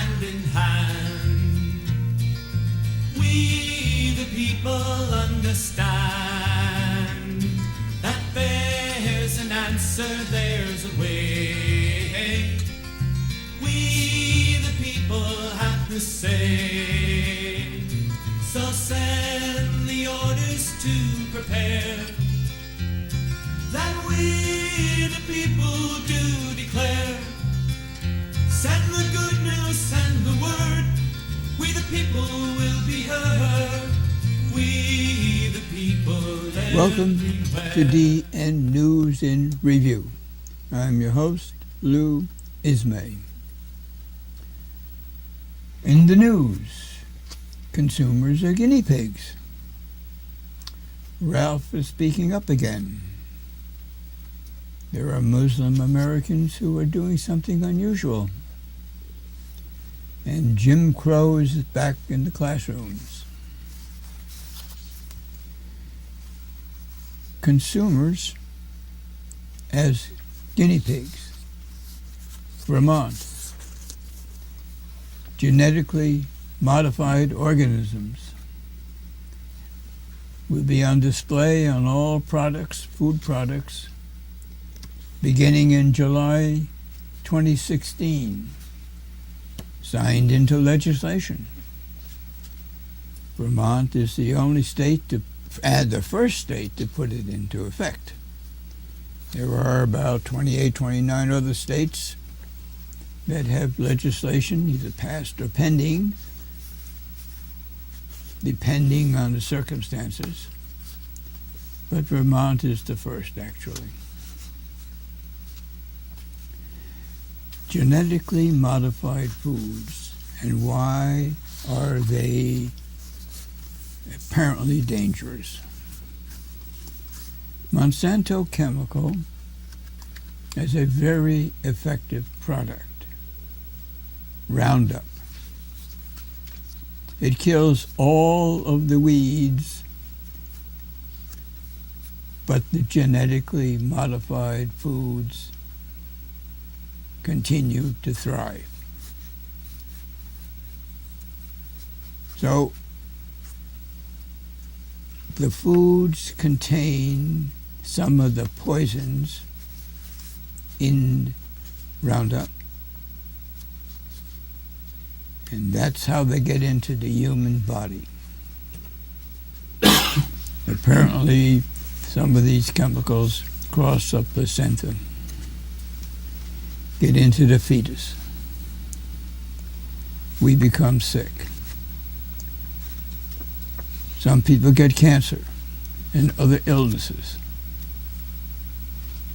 hand in hand. We the people understand that there's an answer, there's a way. We the people have to say. So send the orders to prepare, that we the people do declare. Send the good news, send the word, we the people will be heard. We the people everywhere. Welcome to DN News in Review. I'm your host, Lou Ismay. In the news, consumers are guinea pigs. Ralph is speaking up again. There are Muslim Americans who are doing something unusual. And Jim Crow is back in the classrooms. Consumers as guinea pigs. Vermont. Genetically modified organisms will be on display on all products, food products, beginning in July 2016. Signed into legislation. Vermont is the only state the first state to put it into effect. There are about 28, 29 other states that have legislation either passed or pending, depending on the circumstances. But Vermont is the first, actually. Genetically modified foods, and why are they apparently dangerous? Monsanto Chemical has a very effective product, Roundup. It kills all of the weeds, but the genetically modified foods continue to thrive. So the foods contain some of the poisons in Roundup, and that's how they get into the human body. Apparently, some of these chemicals cross the placenta, get into the fetus. We become sick. Some people get cancer and other illnesses.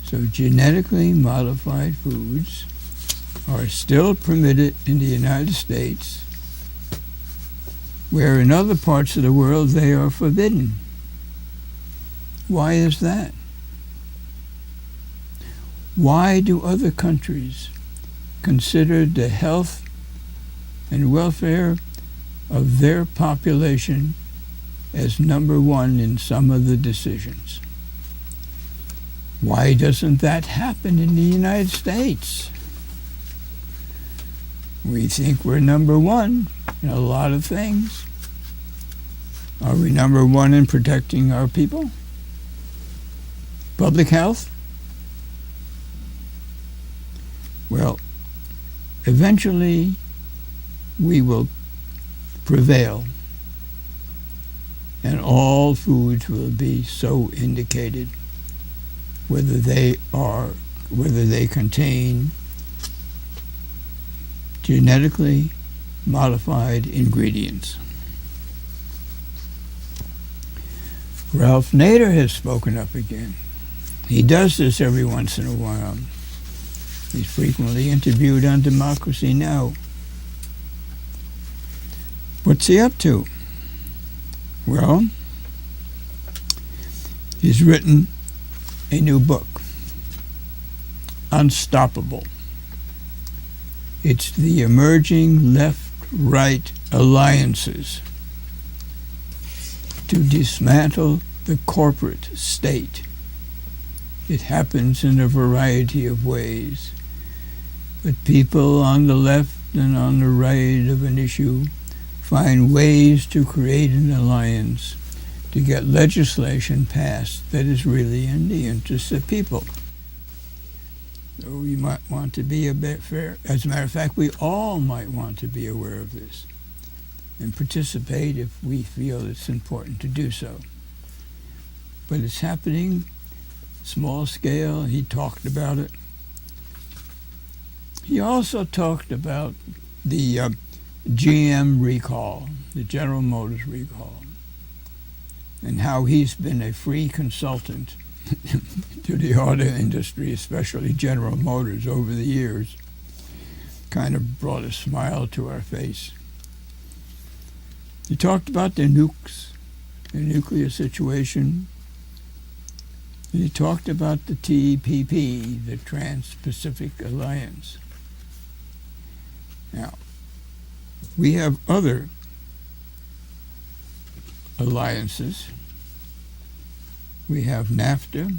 So genetically modified foods are still permitted in the United States, where in other parts of the world they are forbidden. Why is that? Why do other countries consider the health and welfare of their population as number one in some of the decisions? Why doesn't that happen in the United States? We think we're number one in a lot of things. Are we number one in protecting our people? Public health? Well, eventually we will prevail, and all foods will be so indicated, whether they contain genetically modified ingredients. Ralph Nader has spoken up again. He does this every once in a while. He's frequently interviewed on Democracy Now! What's he up to? Well, he's written a new book, Unstoppable. It's the emerging left-right alliances to dismantle the corporate state. It happens in a variety of ways. But people on the left and on the right of an issue find ways to create an alliance to get legislation passed that is really in the interest of people. So we might want to be a bit fair. As a matter of fact, we all might want to be aware of this and participate if we feel it's important to do so. But it's happening small scale. He talked about it. He also talked about the GM recall, the General Motors recall, and how he's been a free consultant to the auto industry, especially General Motors, over the years. Kind of brought a smile to our face. He talked about the nukes, the nuclear situation. And he talked about the TPP, the Trans-Pacific Alliance. Now, we have other alliances. We have NAFTA,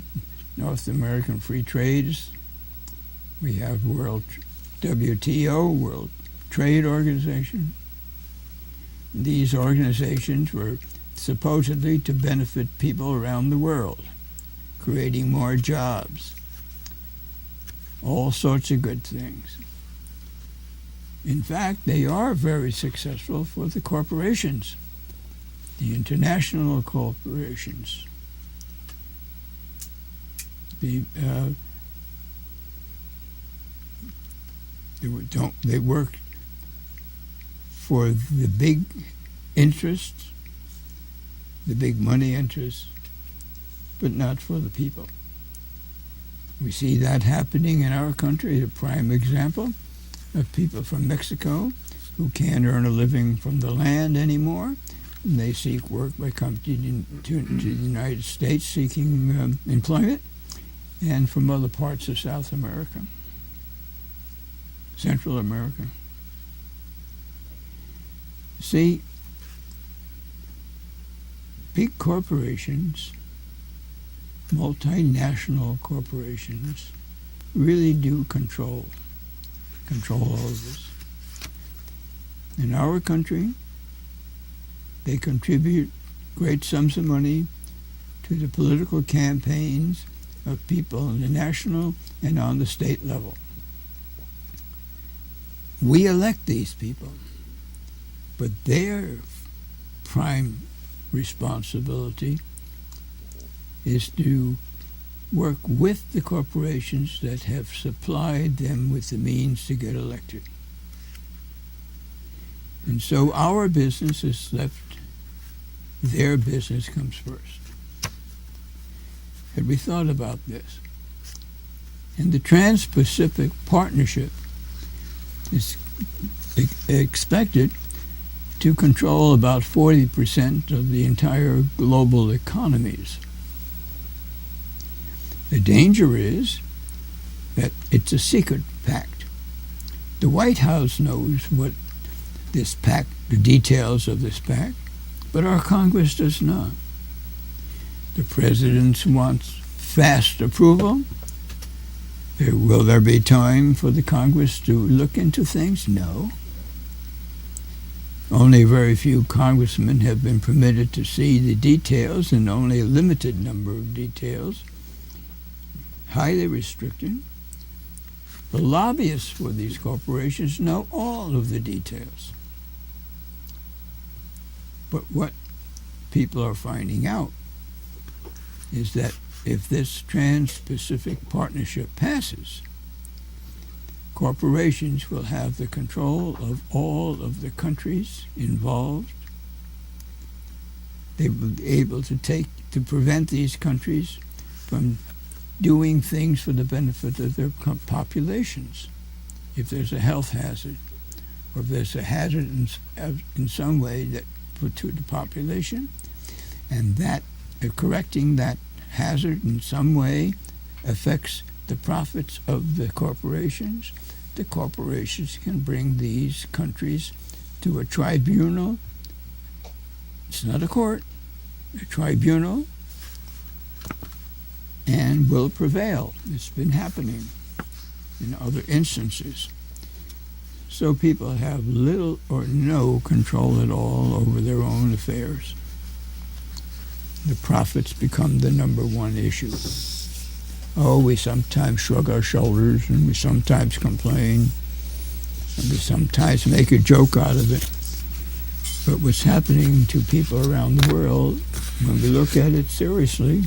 North American Free Trades. We have World WTO, World Trade Organization. These organizations were supposedly to benefit people around the world, creating more jobs, all sorts of good things. In fact, they are very successful for the corporations, the international corporations. They work for the big interests, the big money interests, but not for the people. We see that happening in our country. A prime example of people from Mexico who can't earn a living from the land anymore, and they seek work by coming to the United States seeking employment, and from other parts of South America, Central America. See, big corporations, multinational corporations, really do control all of this. In our country, they contribute great sums of money to the political campaigns of people on the national and on the state level. We elect these people, but their prime responsibility is to work with the corporations that have supplied them with the means to get elected. And so our business is left, their business comes first. Had we thought about this? And the Trans-Pacific Partnership is expected to control about 40% of the entire global economies. The danger is that it's a secret pact. The White House knows what this pact, the details of this pact, but our Congress does not. The President wants fast approval. Will there be time for the Congress to look into things? No. Only very few congressmen have been permitted to see the details, and only a limited number of details. Highly restricted. The lobbyists for these corporations know all of the details. But what people are finding out is that if this Trans-Pacific Partnership passes, corporations will have the control of all of the countries involved. They will be able to prevent these countries from doing things for the benefit of their populations. If there's a health hazard, or if there's a hazard in some way that to the population, and that correcting that hazard in some way affects the profits of the corporations can bring these countries to a tribunal. It's not a court, a tribunal, and will prevail. It's been happening in other instances. So people have little or no control at all over their own affairs. The profits become the number one issue. Oh, we sometimes shrug our shoulders, and we sometimes complain, and we sometimes make a joke out of it. But what's happening to people around the world, when we look at it seriously,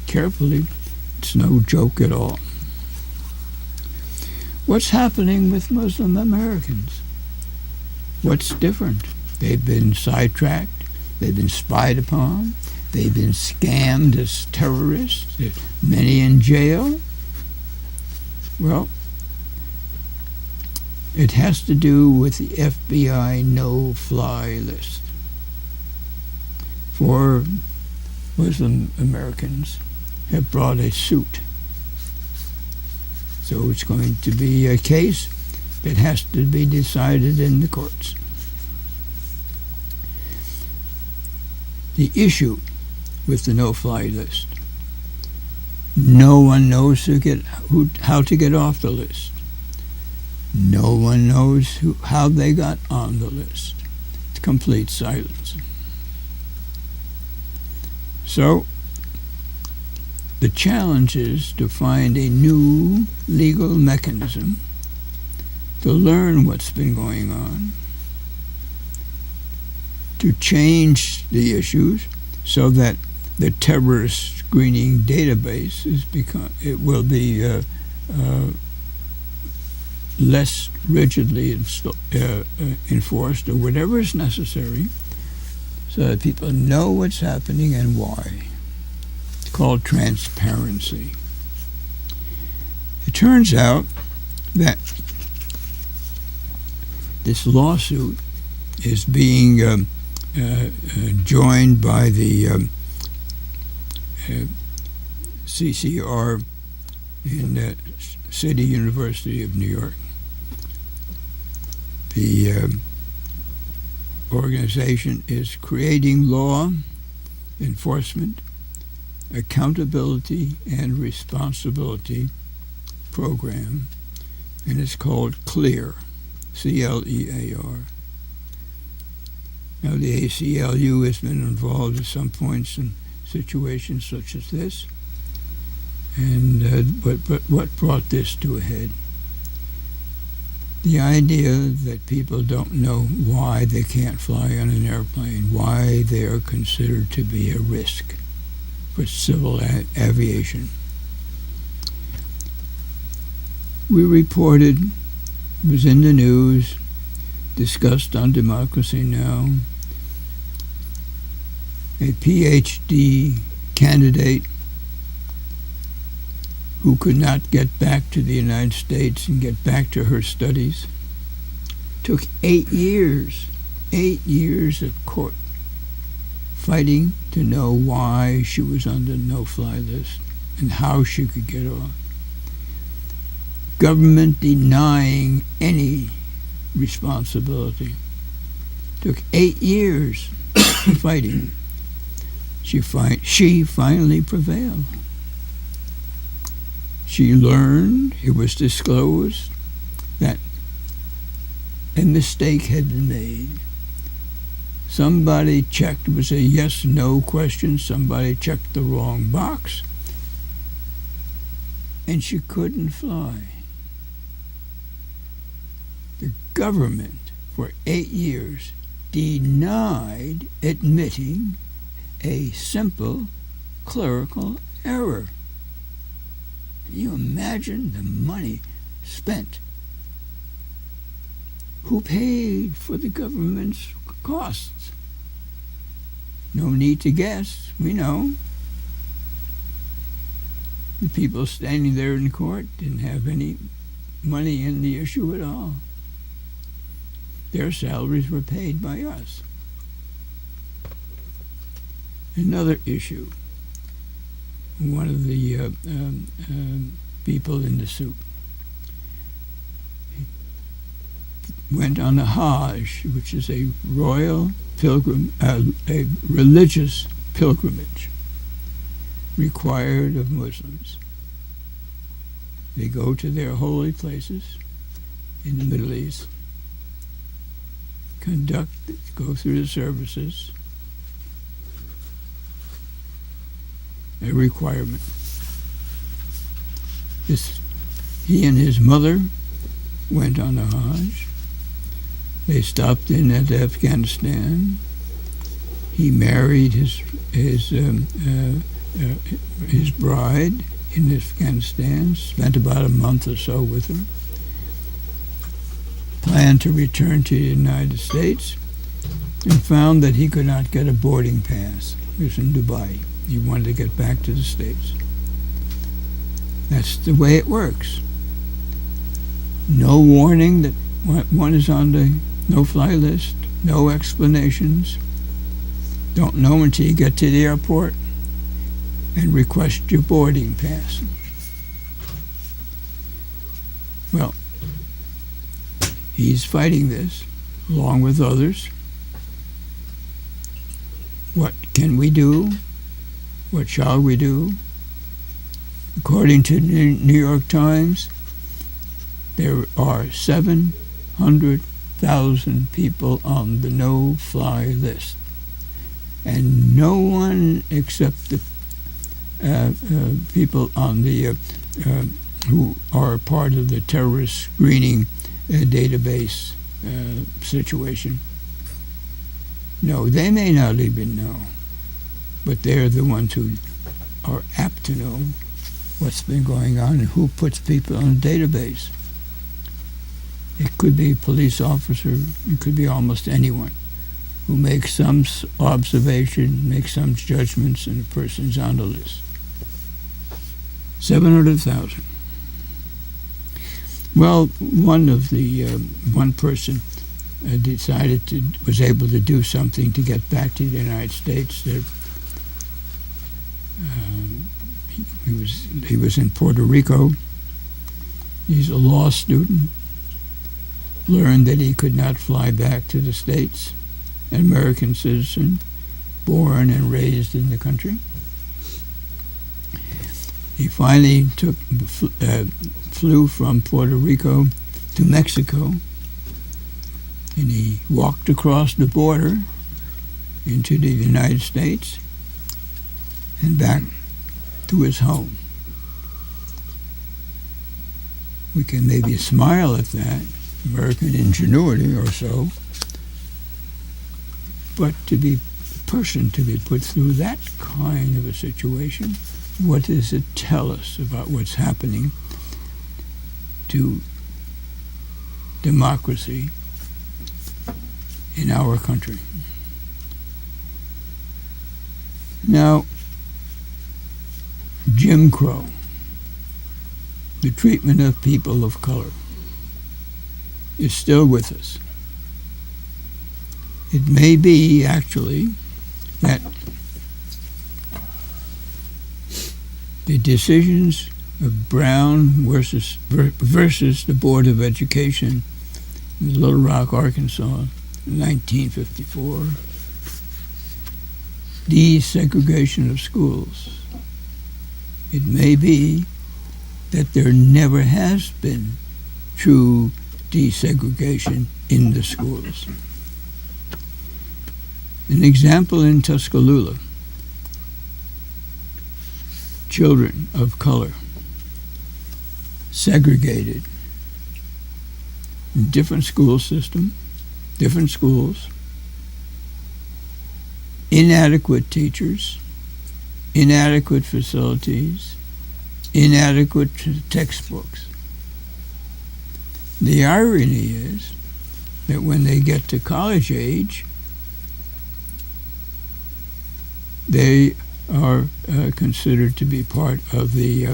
carefully, it's no joke at all. What's happening with Muslim Americans? What's different? They've been sidetracked, they've been spied upon, they've been scammed as terrorists, many in jail. Well, it has to do with the FBI no-fly list. 4 Muslim Americans have brought a suit. So it's going to be a case that has to be decided in the courts. The issue with the no-fly list, no one knows how to get off the list. No one knows how they got on the list. It's complete silence. So, the challenge is to find a new legal mechanism to learn what's been going on, to change the issues so that the terrorist screening database will be less rigidly enforced, or whatever is necessary, so that people know what's happening and why. It's called transparency. It turns out that this lawsuit is being joined by the CCR in the City University of New York. The organization is creating law enforcement, accountability, and responsibility program, and it's called CLEAR, C-L-E-A-R. Now, the ACLU has been involved at some points in situations such as this, and but what brought this to a head? The idea that people don't know why they can't fly on an airplane, why they are considered to be a risk for civil aviation. We reported, it was in the news, discussed on Democracy Now!, a PhD candidate who could not get back to the United States and get back to her studies. Took 8 years of court fighting to know why she was on the no-fly list and how she could get off. Government denying any responsibility. Took 8 years of fighting. She finally prevailed. She learned, it was disclosed, that a mistake had been made. Somebody checked, it was a yes-no question, somebody checked the wrong box, and she couldn't fly. The government, for 8 years, denied admitting a simple clerical error. Can you imagine the money spent? Who paid for the government's costs? No need to guess. We know. The people standing there in court didn't have any money in the issue at all. Their salaries were paid by us. Another issue. One of the people in the suit went on a Hajj, which is a royal a religious pilgrimage required of Muslims. They go to their holy places in the Middle East, go through the services, a requirement. He and his mother went on a Hajj. They stopped in at Afghanistan. He married his bride in Afghanistan, spent about a month or so with her, planned to return to the United States, and found that he could not get a boarding pass. He was in Dubai. He wanted to get back to the States. That's the way it works. No warning that one is on the no-fly list, no explanations. Don't know until you get to the airport and request your boarding pass. Well, he's fighting this along with others. What can we do? What shall we do? According to the New York Times, there are 700,000 people on the no-fly list. And no one except the people on the who are part of the terrorist screening database situation. No, they may not even know, but they're the ones who are apt to know what's been going on and who puts people on a database. It could be a police officer, it could be almost anyone who makes some observation, makes some judgments, and a person's on the list. 700,000. Well, one person was able to do something to get back to the United States. He was in Puerto Rico. He's a law student. Learned that he could not fly back to the States. An American citizen, born and raised in the country. He finally flew from Puerto Rico to Mexico, and he walked across the border into the United States and back to his home. We can maybe smile at that, American ingenuity or so, but to be put through that kind of a situation, what does it tell us about what's happening to democracy in our country? Now, Jim Crow, the treatment of people of color, is still with us. It may be, actually, that the decisions of Brown versus the Board of Education in Little Rock, Arkansas, in 1954, desegregation of schools. It may be that there never has been true desegregation in the schools. An example in Tuscaloosa, children of color segregated in different school system, different schools, inadequate teachers, inadequate facilities, inadequate textbooks. The irony is that when they get to college age, they are considered to be part of the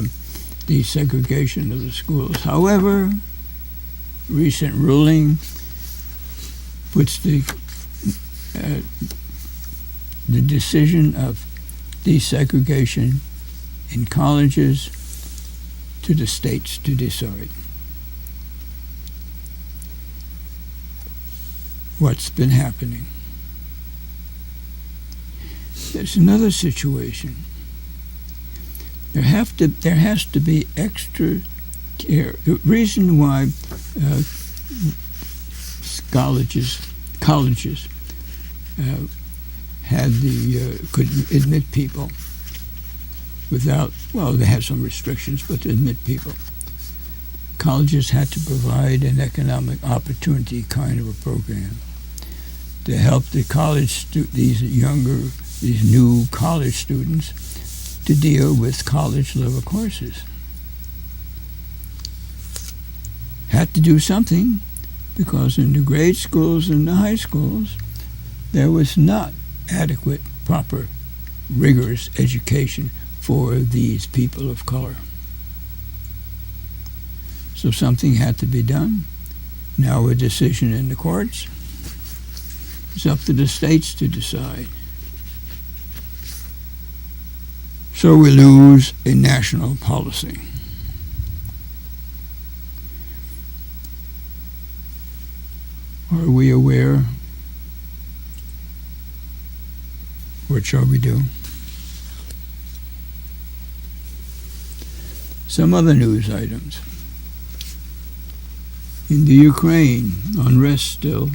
desegregation of the schools. However, recent ruling puts the decision of desegregation in colleges to the states to decide. What's been happening? There's another situation. There has to be extra care. The reason why colleges colleges could admit people without, well, they had some restrictions, but to admit people. Colleges had to provide an economic opportunity kind of a program to help these new college students to deal with college level courses. Had to do something because in the grade schools and the high schools there was not adequate, proper, rigorous education for these people of color. So something had to be done. Now a decision in the courts. It's up to the states to decide. So we lose a national policy. Are we aware? What shall we do? Some other news items. In the Ukraine, unrest still.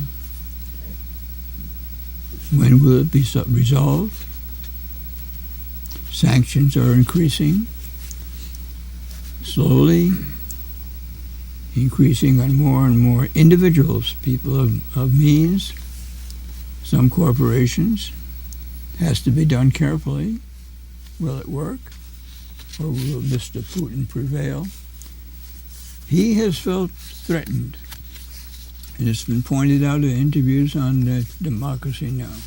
When will it be resolved? Sanctions are increasing, slowly increasing on more and more individuals, people of means, some corporations. Has to be done carefully. Will it work? Or will Mr. Putin prevail? He has felt threatened. And it's been pointed out in interviews on Democracy Now!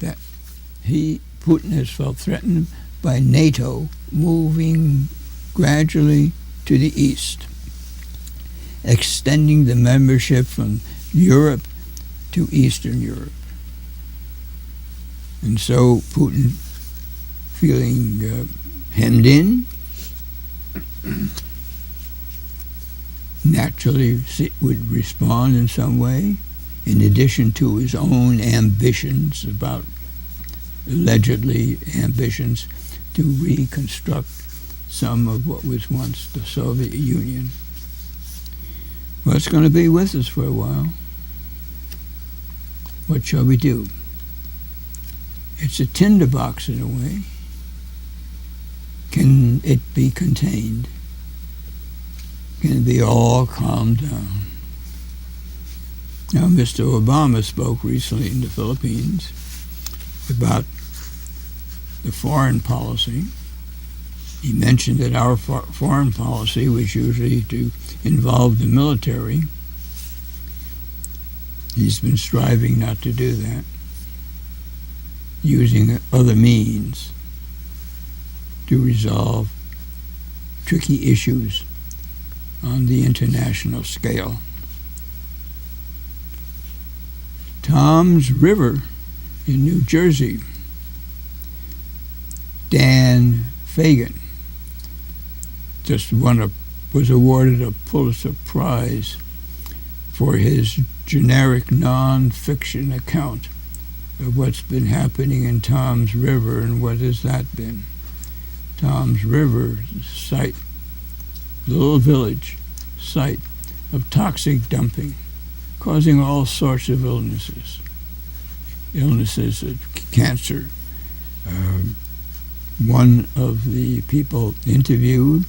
That Putin has felt threatened by NATO moving gradually to the east, extending the membership from Europe to Eastern Europe. And so Putin, feeling hemmed in, naturally would respond in some way, in addition to his own ambitions, about allegedly ambitions to reconstruct some of what was once the Soviet Union. Well, it's going to be with us for a while. What shall we do? It's a tinderbox in a way. Can it be contained? Can it be all calmed down? Now, Mr. Obama spoke recently in the Philippines about the foreign policy. He mentioned that our foreign policy was usually to involve the military. He's been striving not to do that, using other means to resolve tricky issues on the international scale. Tom's River in New Jersey. Dan Fagan was awarded a Pulitzer Prize for his generic non-fiction account of what's been happening in Tom's River. And what has that been? Tom's River site, little village site of toxic dumping, causing all sorts of illnesses of cancer. One of the people interviewed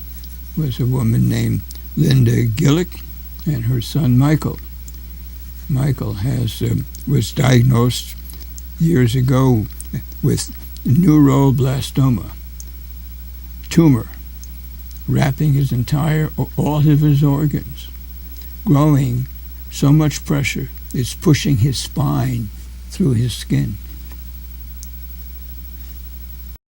was a woman named Linda Gillick and her son Michael. Michael was diagnosed years ago with neuroblastoma, tumor, wrapping all of his organs, growing so much pressure, it's pushing his spine through his skin.